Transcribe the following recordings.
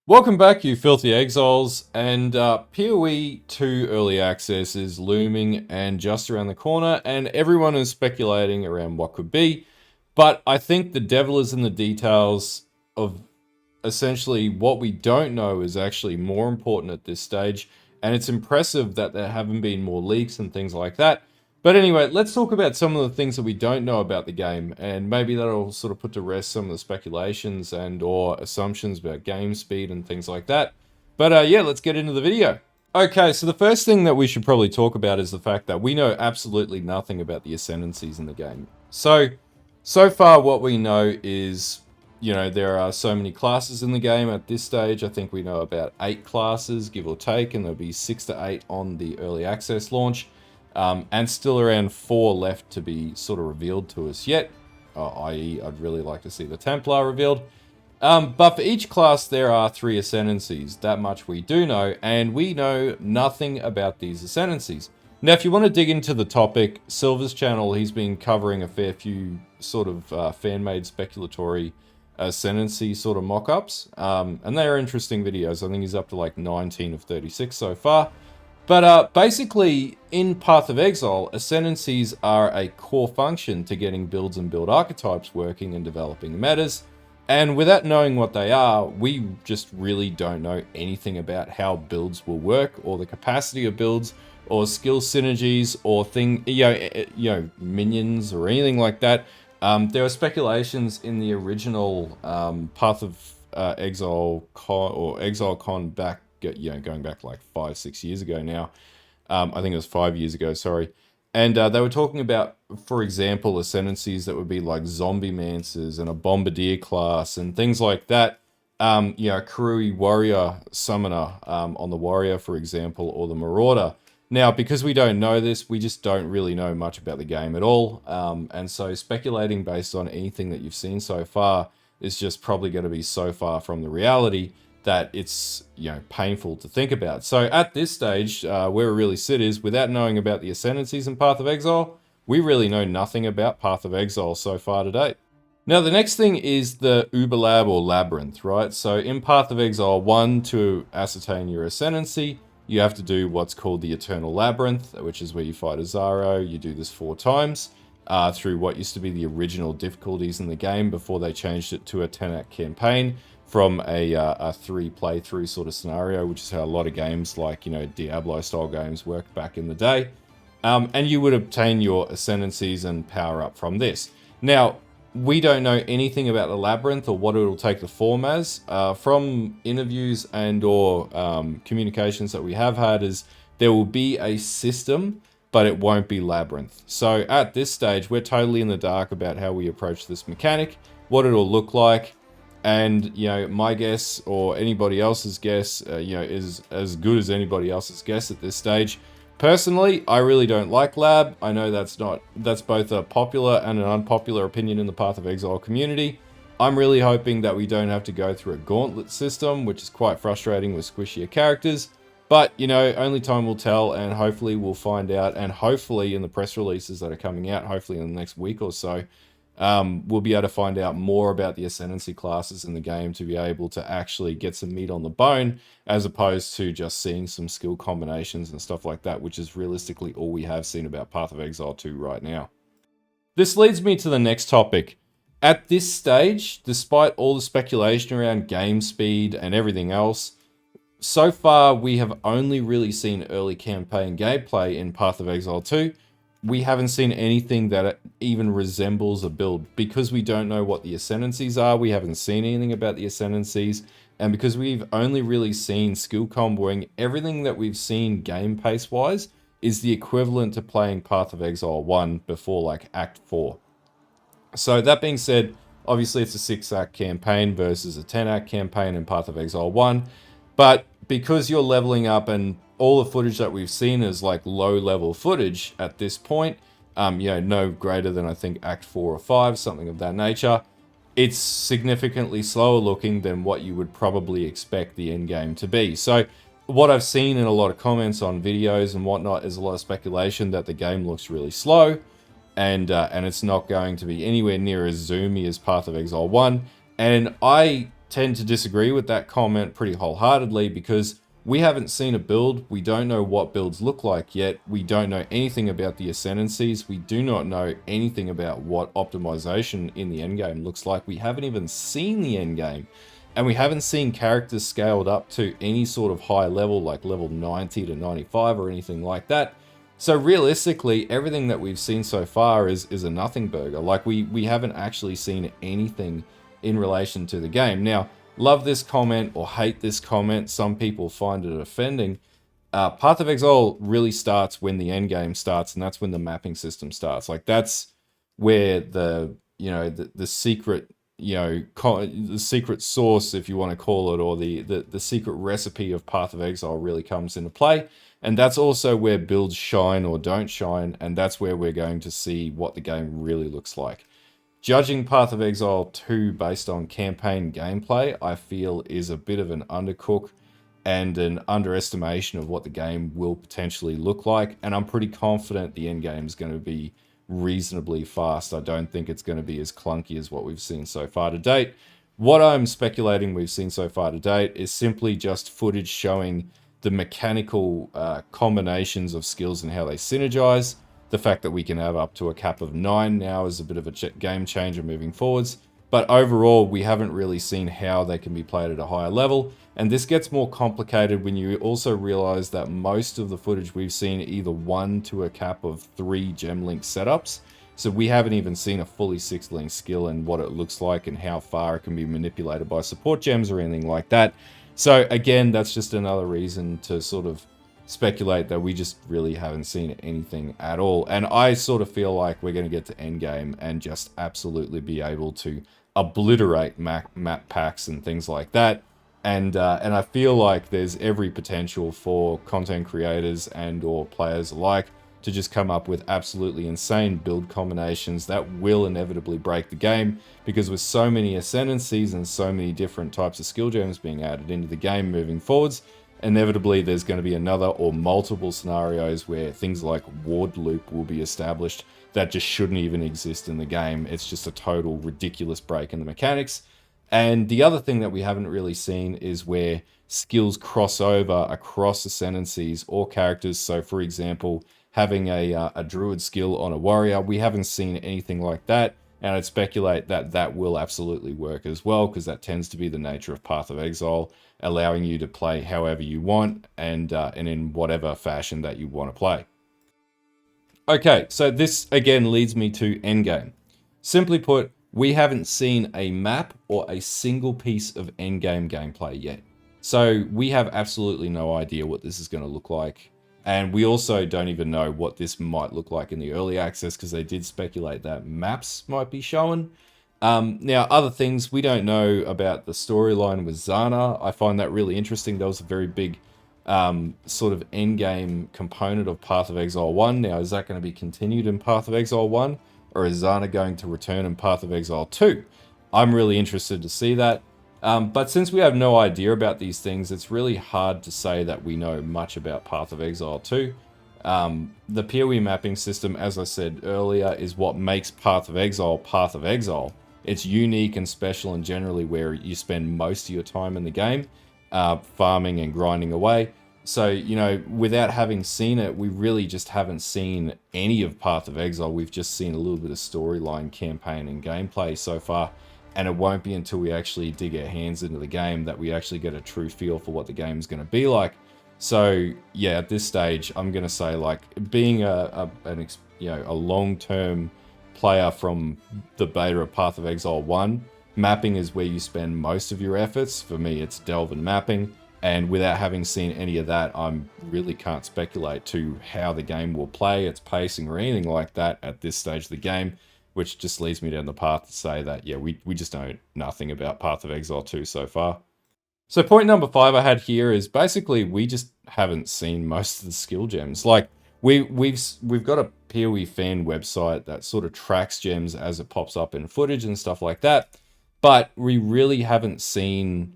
Welcome back, you filthy exiles, and PoE 2 Early Access is looming and just around the corner, and everyone is speculating around what could be, but I think the devil is in the details of essentially what we don't know is actually more important at this stage, and it's impressive that there haven't been more leaks and things like that. But anyway, let's talk about some of the things that we don't know about the game, and maybe that'll sort of put to rest some of the speculations and or assumptions about game speed and things like that. But yeah, let's get into the video. Okay, so the first thing that we should probably talk about is the fact that we know absolutely nothing about the Ascendencies in the game. So far what we know is, you know, there are so many classes in the game at this stage. I think we know about 8 classes, give or take, and there'll be 6 to 8 on the early access launch. And still around 4 left to be sort of revealed to us yet, i.e. I'd really like to see the Templar revealed. But for each class there are 3 Ascendencies, that much we do know, and we know nothing about these Ascendencies. Now if you want to dig into the topic, Sylver's channel, he's been covering a fair few sort of fan-made speculatory Ascendancy sort of mock-ups, and they are interesting videos. I think he's up to like 19 of 36 so far. But basically, in Path of Exile, Ascendencies are a core function to getting builds and build archetypes working and developing metas. And without knowing what they are, we just really don't know anything about how builds will work, or the capacity of builds, or skill synergies, or minions, or anything like that. There were speculations in the original Path of Exile Con, or Exile Con back, going back like 5-6 years ago now. I think it was 5 years ago, sorry. And they were talking about, for example, Ascendencies that would be like Zombie Mancers and a Bombardier class and things like that. Karui Warrior Summoner on the Warrior, for example, or the Marauder. Now, because we don't know this, we just don't really know much about the game at all. And so speculating based on anything that you've seen so far is just probably going to be so far from the reality that it's, painful to think about. So at this stage, where we really sit is, without knowing about the Ascendencies and Path of Exile, we really know nothing about Path of Exile so far to date. Now the next thing is the Uberlab or Labyrinth, right? So in Path of Exile 1, to ascertain your Ascendancy, you have to do what's called the Eternal Labyrinth, which is where you fight a Zaro. You do this 4 times through what used to be the original difficulties in the game before they changed it to a 10-act campaign from a 3 playthrough sort of scenario, which is how a lot of games like, Diablo style games worked back in the day. And you would obtain your Ascendancies and power up from this. Now, we don't know anything about the Labyrinth or what it will take to form as. From interviews and or communications that we have had, is there will be a system, but it won't be Labyrinth. So at this stage, we're totally in the dark about how we approach this mechanic, what it'll look like. And, my guess or anybody else's guess, is as good as anybody else's guess at this stage. Personally, I really don't like Lab. I know that's both a popular and an unpopular opinion in the Path of Exile community. I'm really hoping that we don't have to go through a gauntlet system, which is quite frustrating with squishier characters. But, only time will tell, and hopefully we'll find out, and hopefully in the press releases that are coming out, hopefully in the next week or so, we'll be able to find out more about the Ascendancy classes in the game to be able to actually get some meat on the bone, as opposed to just seeing some skill combinations and stuff like that, which is realistically all we have seen about Path of Exile 2 right now. This leads me to the next topic. At this stage, despite all the speculation around game speed and everything else, so far we have only really seen early campaign gameplay in Path of Exile 2. We haven't seen anything that even resembles a build. Because we don't know what the Ascendancies are, we haven't seen anything about the Ascendancies, and because we've only really seen skill comboing, everything that we've seen game pace wise is the equivalent to playing Path of Exile 1 before like Act 4. So that being said, obviously it's a 6-act campaign versus a 10-act campaign in Path of Exile 1, but because you're leveling up and all the footage that we've seen is like low-level footage at this point, no greater than I think Act 4 or 5, something of that nature, it's significantly slower looking than what you would probably expect the endgame to be. So what I've seen in a lot of comments on videos and whatnot is a lot of speculation that the game looks really slow, and it's not going to be anywhere near as zoomy as Path of Exile 1. And I tend to disagree with that comment pretty wholeheartedly because we haven't seen a build. We don't know what builds look like yet. We don't know anything about the Ascendencies. We do not know anything about what optimization in the endgame looks like. We haven't even seen the endgame. And we haven't seen characters scaled up to any sort of high level, like level 90 to 95 or anything like that. So realistically, everything that we've seen so far is a nothing burger. Like we haven't actually seen anything in relation to the game. Now, love this comment or hate this comment. Some people find it offending. Path of Exile really starts when the end game starts, and that's when the mapping system starts. Like that's where the secret the secret sauce, if you want to call it, or the secret recipe of Path of Exile really comes into play. And that's also where builds shine or don't shine, and that's where we're going to see what the game really looks like. Judging Path of Exile 2 based on campaign gameplay, I feel is a bit of an undercook and an underestimation of what the game will potentially look like. And I'm pretty confident the end game is going to be reasonably fast. I don't think it's going to be as clunky as what we've seen so far to date. What I'm speculating we've seen so far to date is simply just footage showing the mechanical combinations of skills and how they synergize. The fact that we can have up to a cap of 9 now is a bit of a game changer moving forwards. But overall, we haven't really seen how they can be played at a higher level. And this gets more complicated when you also realize that most of the footage we've seen either 1 to a cap of 3 gem link setups. So we haven't even seen a fully 6 link skill and what it looks like and how far it can be manipulated by support gems or anything like that. So again, that's just another reason to sort of speculate that we just really haven't seen anything at all. And I sort of feel like we're going to get to endgame and just absolutely be able to obliterate map packs and things like that. And I feel like there's every potential for content creators and or players alike to just come up with absolutely insane build combinations that will inevitably break the game, because with so many Ascendencies and so many different types of skill gems being added into the game moving forwards, inevitably there's going to be another or multiple scenarios where things like ward loop will be established that just shouldn't even exist in the game. It's just a total ridiculous break in the mechanics. And the other thing that we haven't really seen is where skills cross over across Ascendencies or characters. So for example, having a druid skill on a warrior, we haven't seen anything like that. And I'd speculate that that will absolutely work as well, because that tends to be the nature of Path of Exile, allowing you to play however you want and in whatever fashion that you want to play. Okay, so this again leads me to endgame. Simply put, we haven't seen a map or a single piece of endgame gameplay yet. So we have absolutely no idea what this is going to look like. And we also don't even know what this might look like in the early access, because they did speculate that maps might be shown. Now, other things, we don't know about the storyline with Zana. I find that really interesting. That was a very big sort of endgame component of Path of Exile 1. Now, is that going to be continued in Path of Exile 1? Or is Zana going to return in Path of Exile 2? I'm really interested to see that. But since we have no idea about these things, it's really hard to say that we know much about Path of Exile 2. The PoE mapping system, as I said earlier, is what makes Path of Exile Path of Exile. It's unique and special, and generally where you spend most of your time in the game, farming and grinding away. So, you know, without having seen it, we really just haven't seen any of Path of Exile. We've just seen a little bit of storyline, campaign, and gameplay so far. And it won't be until we actually dig our hands into the game that we actually get a true feel for what the game is going to be like. So, yeah, at this stage, I'm going to say, like, being a long-term player from the beta of Path of Exile 1, mapping is where you spend most of your efforts. For me, it's delve and mapping. And without having seen any of that, I really can't speculate to how the game will play, its pacing, or anything like that at this stage of the game, which just leads me down the path to say that, yeah, we just know nothing about Path of Exile 2 so far. So point number 5 I had here is basically we just haven't seen most of the skill gems. Like, we've got a PoE fan website that sort of tracks gems as it pops up in footage and stuff like that, but we really haven't seen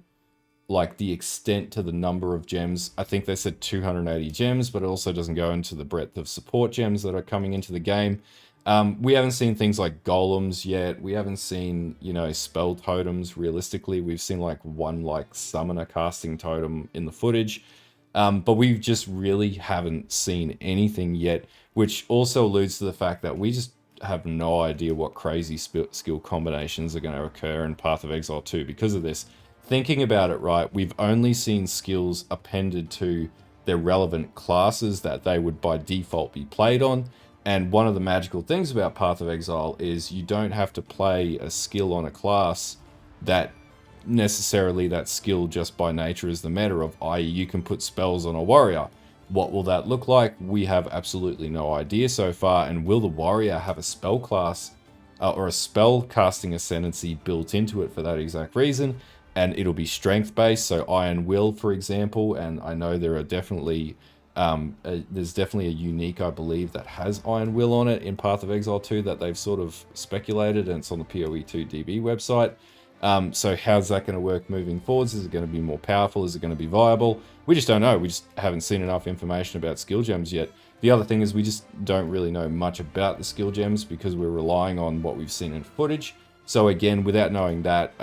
like the extent to the number of gems. I think they said 280 gems, but it also doesn't go into the breadth of support gems that are coming into the game. We haven't seen things like golems yet. We haven't seen, you know, spell totems realistically. We've seen like one like summoner casting totem in the footage. But we just really haven't seen anything yet, which also alludes to the fact that we just have no idea what crazy skill combinations are going to occur in Path of Exile 2 because of this. Thinking about it, right, we've only seen skills appended to their relevant classes that they would by default be played on. And one of the magical things about Path of Exile is you don't have to play a skill on a class that necessarily that skill just by nature is the meta of, i.e. you can put spells on a warrior. What will that look like? We have absolutely no idea so far. And will the warrior have a spell class or a spell casting ascendancy built into it for that exact reason? And it'll be strength based, so Iron Will, for example, and I know there are definitely there's definitely a unique, I believe, that has Iron Will on it in Path of Exile 2 that they've sort of speculated, and it's on the PoE2DB website. So how's that going to work moving forwards? Is it going to be more powerful? Is it going to be viable? We just don't know. We just haven't seen enough information about skill gems yet. The other thing is we just don't really know much about the skill gems because we're relying on what we've seen in footage. So again, without knowing that,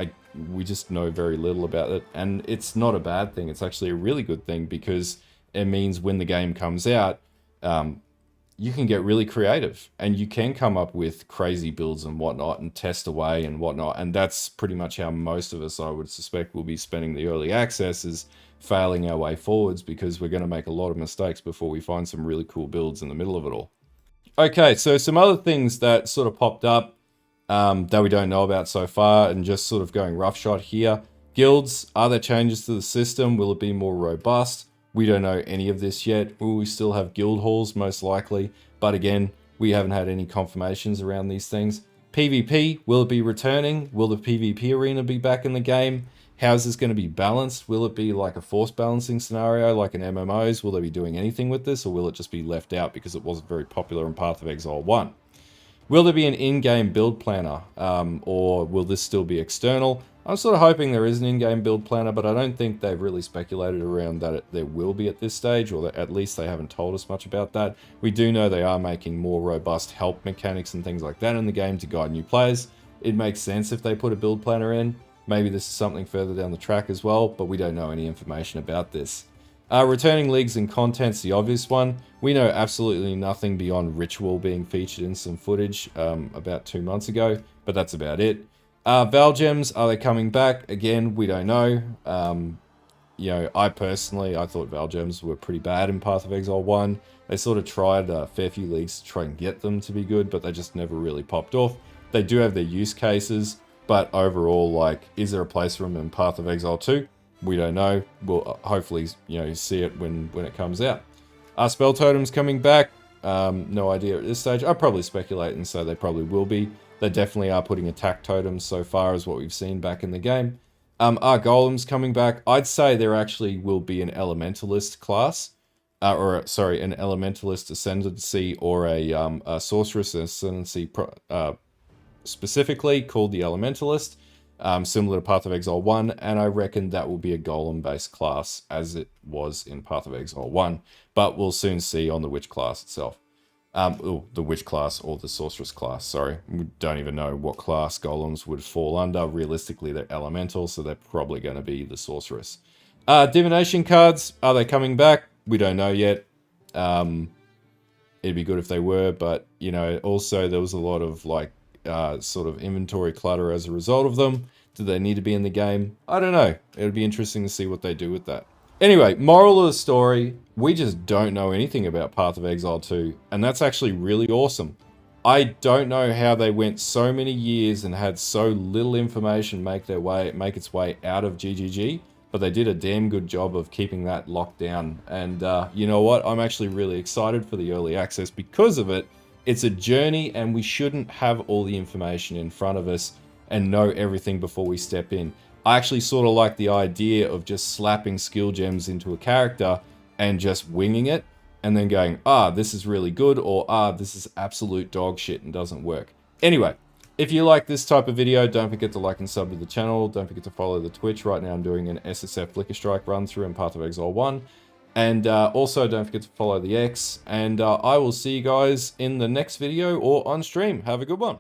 we just know very little about it. And it's not a bad thing. It's actually a really good thing because it means when the game comes out, you can get really creative and you can come up with crazy builds and whatnot and test away and whatnot. And that's pretty much how most of us, I would suspect, will be spending the early access, is failing our way forwards because we're going to make a lot of mistakes before we find some really cool builds in the middle of it all. Okay, so some other things that sort of popped up that we don't know about so far, and just sort of going roughshod here. Guilds, are there changes to the system? Will it be more robust? We don't know any of this yet. Will we still have guild halls? Most likely. But again, we haven't had any confirmations around these things. PvP, will it be returning? Will the PvP arena be back in the game? How is this going to be balanced? Will it be like a force balancing scenario like in MMOs? Will they be doing anything with this, or will it just be left out because it wasn't very popular in Path of Exile 1? Will there be an in-game build planner, or will this still be external? I'm sort of hoping there is an in-game build planner, but I don't think they've really speculated around that there will be at this stage, or that at least they haven't told us much about that. We do know they are making more robust help mechanics and things like that in the game to guide new players. It makes sense if they put a build planner in. Maybe this is something further down the track as well, but we don't know any information about this. Returning leagues and content's the obvious one. We know absolutely nothing beyond Ritual being featured in some footage about 2 months ago, but that's about it. Val Gems, are they coming back? Again, we don't know. You know, I thought Val Gems were pretty bad in Path of Exile 1. They sort of tried a fair few leagues to try and get them to be good, but they just never really popped off. They do have their use cases, but overall, like, is there a place for them in Path of Exile 2? We don't know. We'll hopefully, you know, see it when it comes out. Are spell totems coming back? No idea at this stage. I'd probably speculate and say they probably will be. They definitely are putting attack totems so far as what we've seen back in the game. Are golems coming back? I'd say there actually will be an elementalist class, an elementalist ascendancy, or a sorceress ascendancy specifically called the elementalist. Similar to Path of Exile 1, and I reckon that will be a golem-based class, as it was in Path of Exile 1, but we'll soon see on the witch class itself. The witch class or the sorceress class, sorry. We don't even know what class golems would fall under. Realistically, they're elemental, so they're probably going to be the sorceress. Divination cards, are they coming back? We don't know yet. It'd be good if they were, but, you know, also there was a lot of, like, sort of inventory clutter as a result of them. Do they need to be in the game? I don't know. It'll be interesting to see what they do with that. Anyway, moral of the story, we just don't know anything about Path of Exile 2, and that's actually really awesome. I don't know how they went so many years and had so little information make its way out of GGG, but they did a damn good job of keeping that locked down. And you know what? I'm actually really excited for the early access because of it. It's a journey, and we shouldn't have all the information in front of us and know everything before we step in. I actually sort of like the idea of just slapping skill gems into a character and just winging it, and then going, this is really good, or this is absolute dog shit and doesn't work. Anyway, if you like this type of video, don't forget to like and sub to the channel. Don't forget to follow the Twitch. Right now I'm doing an SSF Flicker Strike run through in Path of Exile 1. And also, don't forget to follow the X. And I will see you guys in the next video or on stream. Have a good one.